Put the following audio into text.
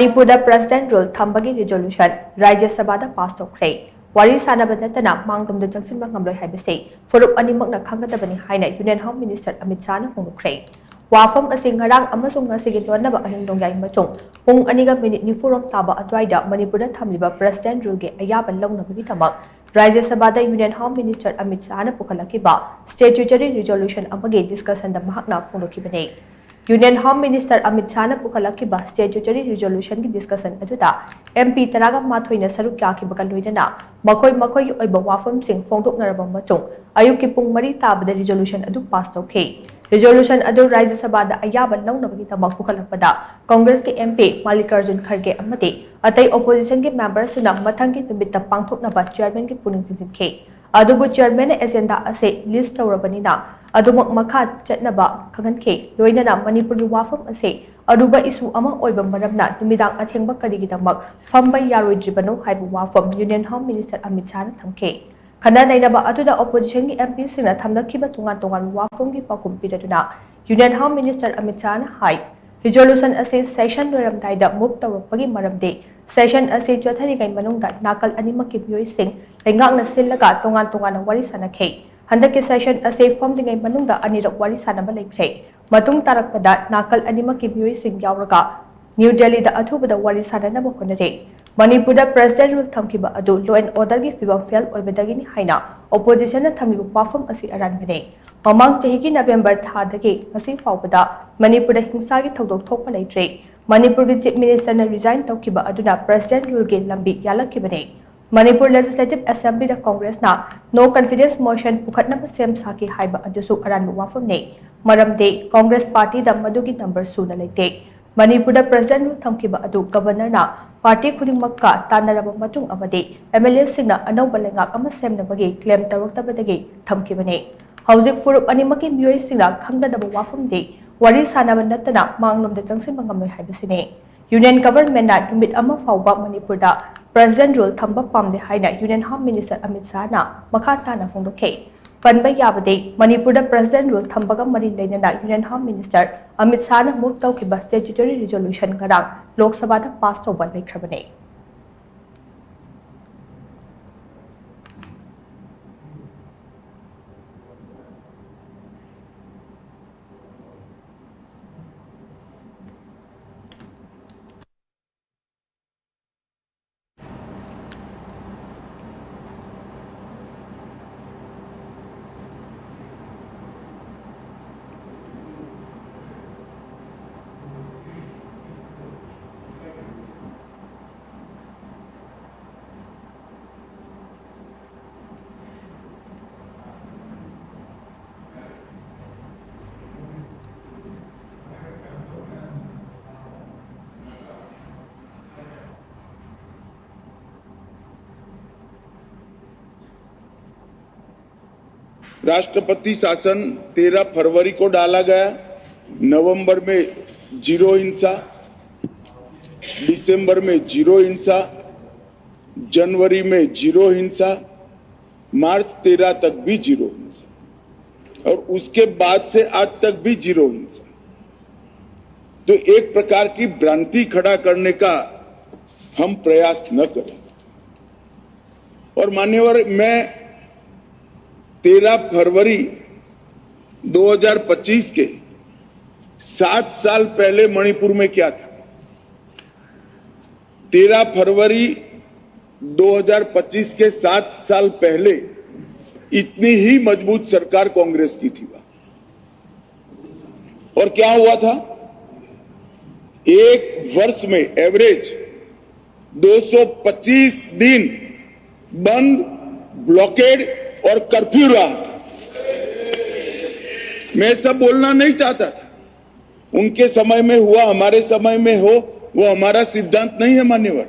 Manipur President Rule Thambagi Resolution Rajya Sabha passed Toukhre. Wari Sanaba Natana Manglomda Changsinba Ngamloi haibasi phurup animakna khang-gadabani haina Union Home Minister Amit Shah phongdokkhre. Wafam asing ngarang amasung ngasigi lonaba ahingdongyai machung pung aniga minute nifurom taba adwaida Manipur thamliba President Rule ge ayaba longnabagi tamak Rajya Sabha Union Home Minister Amit Shah pukalakiba statutory resolution amagi discussion da mahakna phongdokhibane. Union Home Minister Amit Shah pukalakiba statutory resolution ki discussion aduda MP taraga mathoina saruk yakibaga loidana makoi gi oiba wafam sing phongdoknaraba machung ayuki pung mari tabada resolution adu pass tawkhe. Resolution adu Rajya Sabha da ayaba longnabagi tamak pukalakpada Congress ki MP Mallikarjun Kharge amati atai opposition ki members suna mathang ki numitta pangthoknaba chairman ki puning jinjinke. Adubu chairman agenda ase list tawrabanina adumak makha chatnaba khanganke loinana Manipur wafam ase aduba isu ama oiba maramna numidang athengba karigidamak famba yaroidribano haibu wafam Union Home Minister Amit Shah thamke. Khana nainaba aduda opposition ki MP sina thamlakhiba tungan wafam ki pakum pidaduna Union Home Minister Amit Shah hai resolution ase session loiramdaida move tawrapagi maramde session ase chatharigai manungda nakal animakki miyoi sing lengakna sillaga tungan wari sanakhe. Handaki session ase famdingai manungda anirak wari sanaba leikhe. Matung tarakpada nakal animakki miyoi sing yauraga New Delhi da athubada wari sananaba honare. Manipur President Rule thamkiba adu law and order gi fibam fail oibadagini haina opposition na thamibu wafam asi aranbane. Mamang chahi ki November thadagi ngasi faubada Manipur hingsa gi thodok thokpa leitre. Manipur gi Chief Minister na resign tawkiba aduna President Rule ge lambi yalakibane. Manipur Legislative Assembly da Congress na no confidence motion pukhatnaba sem saki haiba adusu aranbu wafam ne. Maramde Congress Party da madugi number suna leite. Manipur President Rule thamkiba adu Governor na Party khudingmakka tanaraba matung amade MLA singna anauba lengak ama semnabagi claim tawraktabadagi thamkibane. Housing phurup animaki miyoi singna khang-gadaba wafam de Wari Sanaba Natana Manglomda Changsinba Ngamloi haibasine. Union Government na numit ama fauba Manipur da President Rule thamba pamde haina Union Home Minister Amit Shah na makha tana phongdokhe. Panba yabade Manipur President Rule thambaga mari leinana Union Home Minister Amit Shah move tawkiba statutory resolution garang Lok Sabha da pass tawba leikrabane. राष्ट्रपति शासन 13 फरवरी को डाला गया। नवंबर में 0 हिंसा, दिसंबर में 0 हिंसा, जनवरी में 0 हिंसा, मार्च 13 तक भी 0 हिंसा और उसके बाद से आज तक भी 0 हिंसा। तो एक प्रकार की भ्रांति खड़ा करने का हम प्रयास न करें। और मान्यवर, मैं 13 फरवरी 2025 के 7 साल पहले मणिपुर में क्या था? 13 फरवरी 2025 के 7 साल पहले इतनी ही मजबूत सरकार कांग्रेस की थी। और क्या हुआ था? एक वर्ष में एवरेज 225 दिन बंद, ब्लॉकेड और कर्फ्यू रहा था। मैं सब बोलना नहीं चाहता था। उनके समय में हुआ, हमारे समय में हो, वो हमारा सिद्धांत नहीं है मान्यवर।